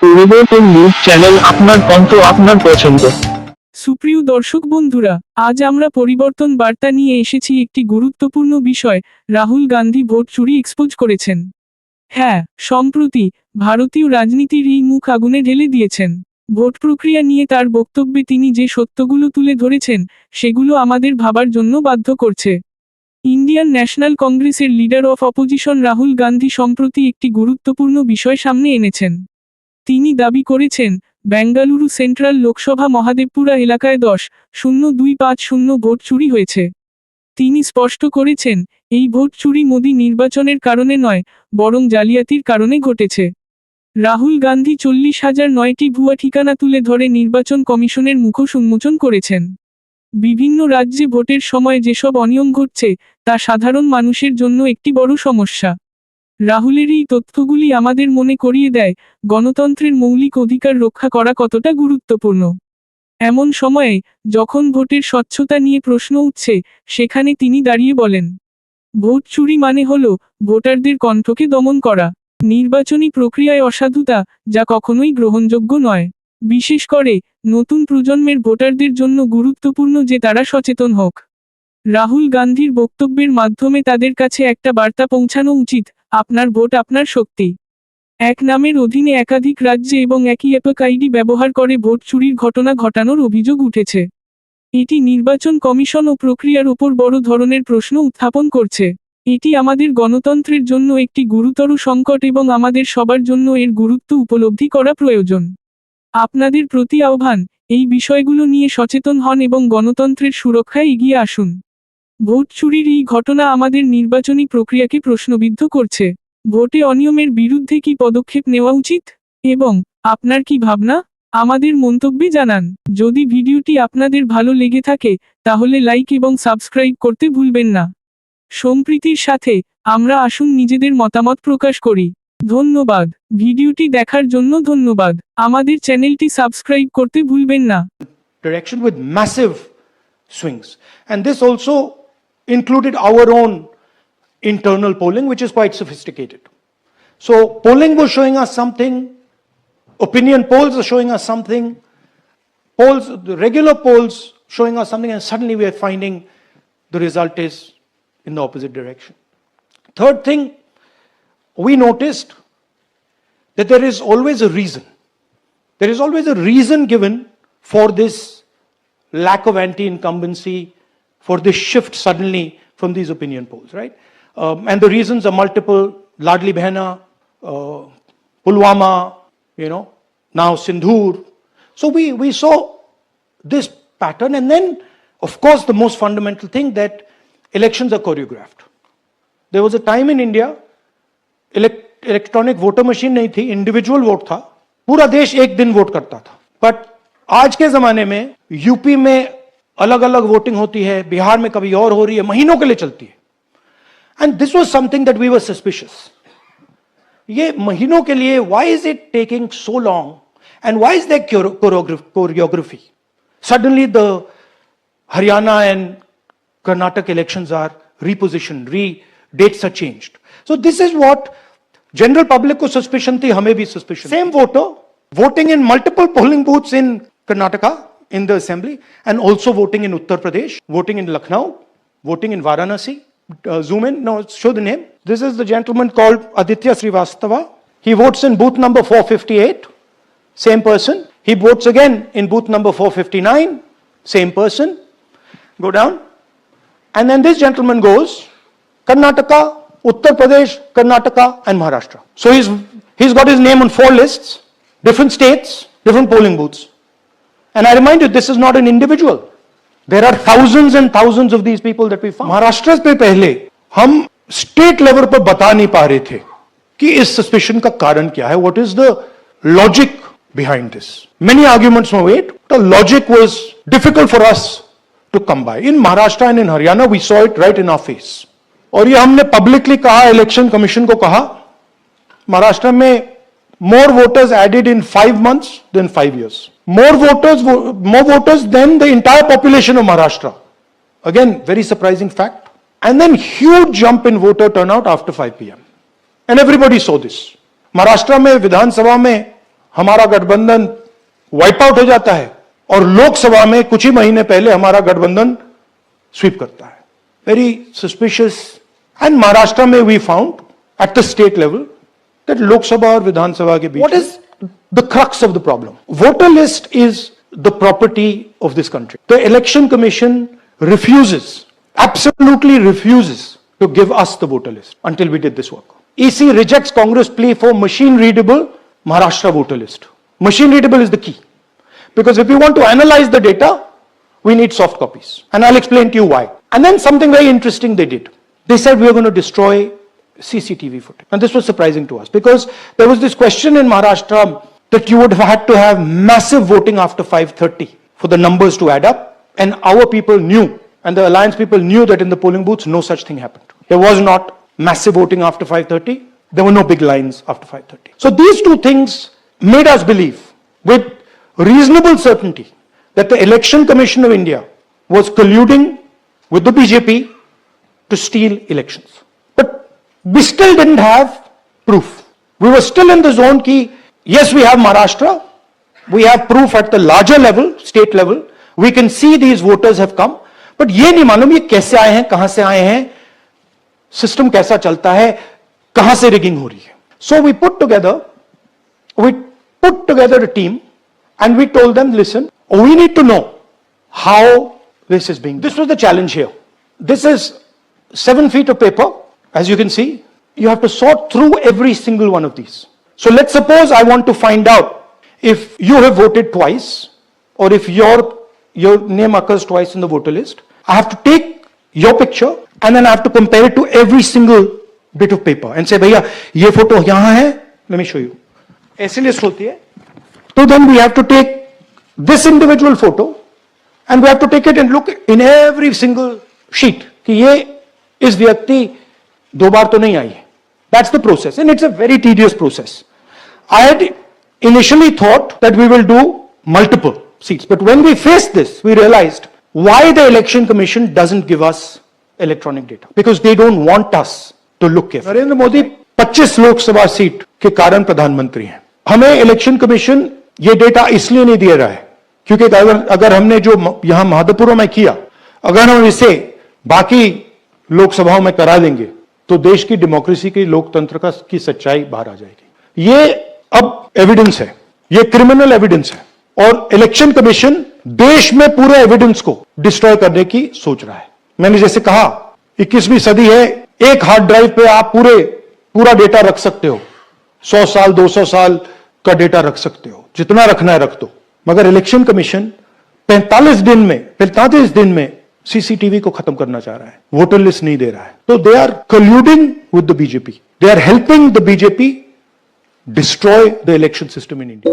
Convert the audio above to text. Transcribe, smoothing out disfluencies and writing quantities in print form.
পরিবর্তন news channel, আপনার কণ্ঠ, আপনার পছন্দ। সুপ্রিয় দর্শক বন্ধুরা, আজ আমরা পরিবর্তন বার্তা নিয়ে এসেছি একটি গুরুত্বপূর্ণ বিষয়। রাহুল গান্ধী ভোট চুরি এক্সপোজ করেছেন। হ্যাঁ, সম্প্রতি ভারতীয় রাজনীতির এই মুখ আগুনে ঢেলে দিয়েছেন। ভোট প্রক্রিয়া নিয়ে তার বক্তব্যে তিনি যে সত্যগুলো তুলে ধরেছেন, সেগুলো আমাদের ভাবার জন্য বাধ্য করছে। ইন্ডিয়ান ন্যাশনাল কংগ্রেসের leader of opposition Rahul Gandhi সম্প্রতি একটি গুরুত্বপূর্ণ বিষয় সামনে এনেছেন। তিনি দাবি করেছেন, বেঙ্গালুরু সেন্ট্রাল লোকসভা মহাদেবপুরা এলাকায় 10,250 ভোট চুরি হয়েছে। তিনি স্পষ্ট করেছেন, এই ভোট চুরি মোদি নির্বাচনের কারণে নয়, বরং জালিয়াতির কারণে ঘটেছে। রাহুল গান্ধী 40,009টি ভুয়া ঠিকানা তুলে ধরে নির্বাচন কমিশনের মুখোশ উন্মোচন করেছেন। বিভিন্ন রাজ্যে ভোটের সময় যেসব অনিয়ম ঘটছে, তা সাধারণ মানুষের জন্য একটি বড় সমস্যা। রাহুলের এই তথ্যগুলি আমাদের মনে করিয়ে দেয়, গণতন্ত্রের মৌলিক অধিকার রক্ষা করা কতটা গুরুত্বপূর্ণ। এমন সময়ে, যখন ভোটের স্বচ্ছতা নিয়ে প্রশ্ন উঠছে, সেখানে তিনি দাঁড়িয়ে বলেন, ভোট চুরি মানে হল ভোটারদের কণ্ঠকে দমন করা, নির্বাচনী প্রক্রিয়ায় অসাধুতা, যা কখনোই গ্রহণযোগ্য নয়। বিশেষ করে নতুন প্রজন্মের ভোটারদের জন্য গুরুত্বপূর্ণ যে তারা সচেতন হোক। রাহুল গান্ধীর বক্তব্যের মাধ্যমে তাদের কাছে একটা বার্তা পৌঁছানো উচিত, আপনার ভোট আপনার শক্তি। এক নামের অধীনে একাধিক রাজ্যে এবং একই একক আইডি ব্যবহার করে ভোট চুরির ঘটনা ঘটানোর অভিযোগ উঠেছে। এটি নির্বাচন কমিশন ও প্রক্রিয়ার উপর বড় ধরনের প্রশ্ন উত্থাপন করছে। এটি আমাদের গণতন্ত্রের জন্য একটি গুরুতর সংকট এবং আমাদের সবার জন্য এর গুরুত্ব উপলব্ধি করা প্রয়োজন। আপনাদের প্রতি আহ্বান, এই বিষয়গুলো নিয়ে সচেতন হন এবং গণতন্ত্রের সুরক্ষায় এগিয়ে আসুন। ভোট চুরির এই ঘটনা আমাদের নির্বাচনী প্রক্রিয়াকে প্রশ্নবিদ্ধ করছে। ভোটে অনিয়মের বিরুদ্ধে কি পদক্ষেপ নেওয়া উচিত? এবং আপনার কি ভাবনা? আমাদের মন্তব্যে জানান। যদি ভিডিওটি আপনাদের ভালো লেগে থাকে, তাহলে লাইক এবং সাবস্ক্রাইব করতে ভুলবেন না। সম্প্রীতির সাথে আমরা আসুন নিজেদের মতামত প্রকাশ করি। ধন্যবাদ। ভিডিওটি দেখার জন্য ধন্যবাদ। আমাদের চ্যানেলটি সাবস্ক্রাইব করতে ভুলবেন না। Direction with massive swings, and this also included our own internal polling, which is quite sophisticated. So polling was showing us something, opinion polls are showing us something, polls, the regular polls showing us something, and suddenly we are finding the result is in the opposite direction. Third thing, we noticed that there is always a reason. There is always a reason given for this lack of anti-incumbency, for this shift suddenly from these opinion polls, right? And the reasons are multiple: Ladli Behna, Pulwama, now Sindhur. So we saw this pattern, and then, of course, the most fundamental thing, that elections are choreographed. There was a time in India, electronic voter machine नहीं थी, individual vote था, पूरा देश एक दिन vote करता था। But आज के जमाने में यूपी में अलग अलग वोटिंग होती है, बिहार में कभी और हो रही है, महीनों के लिए चलती है। And this was something that we were suspicious. ये महीनों के लिए, why is it taking so long, and why is that choreography? Suddenly the Haryana and Karnataka elections are repositioned, dates are changed. So this is what general public ko suspicion thi, hame bhi suspicion. Same voter voting in multiple polling booths in Karnataka in the assembly, and also voting in Uttar Pradesh, voting in Lucknow, voting in Varanasi. Zoom in, no, show the name. This is the gentleman called Aditya Srivastava. He votes in booth number 458, same person. He votes again in booth number 459, same person. Go down. And then this gentleman goes Karnataka, Uttar Pradesh, Karnataka, and Maharashtra. So he's got his name on 4 lists, different states, different polling booths. And I remind you, this is not an individual. There are thousands and thousands of these people that we found. Maharashtra पे पहले हम state level पर बता नहीं पा रहे थे कि इस सस्पिशन का कारण क्या है, what is the logic behind this. Many arguments were made. The logic was difficult for us to come by. In Maharashtra and in Haryana, we saw it right in our face. और ये हमने publicly कहा, election commission को कहा, महाराष्ट्र में more voters added in 5 months than 5 years. More voters than the entire population of Maharashtra. Again, very surprising fact. And then huge jump in voter turnout after 5 p.m. And everybody saw this. Maharashtra में विधानसभा में हमारा गठबंधन wipe out हो जाता है और लोकसभा में कुछ ही महीने पहले हमारा गठबंधन स्वीप करता है. Very suspicious. एंड महाराष्ट्र में we found at the state level that Lok Sabha और विधानसभा के बीच, what is the crux of the problem? Voter list is the property of this country. The election commission refuses, absolutely refuses to give us the voter list until we did this work. EC rejects Congress plea for machine readable Maharashtra voter list. Machine readable is the key. Because if we want to analyze the data, we need soft copies. And I'll explain to you why. And then something very interesting they did. They said we are going to destroy CCTV footage. And this was surprising to us because there was this question in Maharashtra that you would have had to have massive voting after 5:30 for the numbers to add up. And our people knew, and the alliance people knew that in the polling booths, no such thing happened. There was not massive voting after 5:30. There were no big lines after 5:30. So these two things made us believe with reasonable certainty that the Election Commission of India was colluding with the BJP to steal elections. But we still didn't have proof. We were still in the zone ki, yes, we have Maharashtra. We have proof at the larger level, state level. We can see these voters have come, but ये नहीं मालूम ये कैसे आए हैं, कहां से आए हैं, सिस्टम कैसा चलता है, कहां से रिगिंग हो रही है. So we put together a team and we told them, listen, we need to know how this is being done. This was the challenge here. This is 7 feet of paper, as you can see. You have to sort through every single one of these. So let's suppose I want to find out if you have voted twice or if your name occurs twice in the voter list. I have to take your picture and then I have to compare it to every single bit of paper and say, भैया ये photo यहां है, let me show you. ऐसी list होती है. So then we have to take this individual photo and we have to take it and look in every single sheet कि ये इस व्यक्ति 2 बार तो नहीं आई है. That's the process and it's a very tedious process. I had initially thought that we will do multiple seats. But when we faced this, we realized why the Election Commission doesn't give us electronic data. Because they don't want us to look careful. Narendra Modi 25 Lok Sabha seat के कारण प्रधानमंत्री हैं. हमें election commission ये data इसलिए नहीं दे रहा है क्योंकि अगर हमने जो यहां महादपुरों में किया, अगर हम इसे बाकी लोकसभाओं में करा देंगे तो देश की डेमोक्रेसी की लोकतंत्र की सच्चाई बाहर आ जाएगी. ये अब एविडेंस है, ये क्रिमिनल एविडेंस है और इलेक्शन कमीशन देश में पूरे एविडेंस को डिस्ट्रॉय करने की सोच रहा है. मैंने जैसे कहा 21वीं सदी है, एक हार्ड ड्राइव पे आप पूरा डेटा रख सकते हो, 100 साल 200 साल का डेटा रख सकते हो, जितना रखना है रख दो. मगर इलेक्शन कमीशन 45 दिन में सीसीटीवी को खत्म करना चाह रहा है, वोटर लिस्ट नहीं दे रहा है. तो they are colluding with the BJP, they are helping the BJP destroy the election system in India.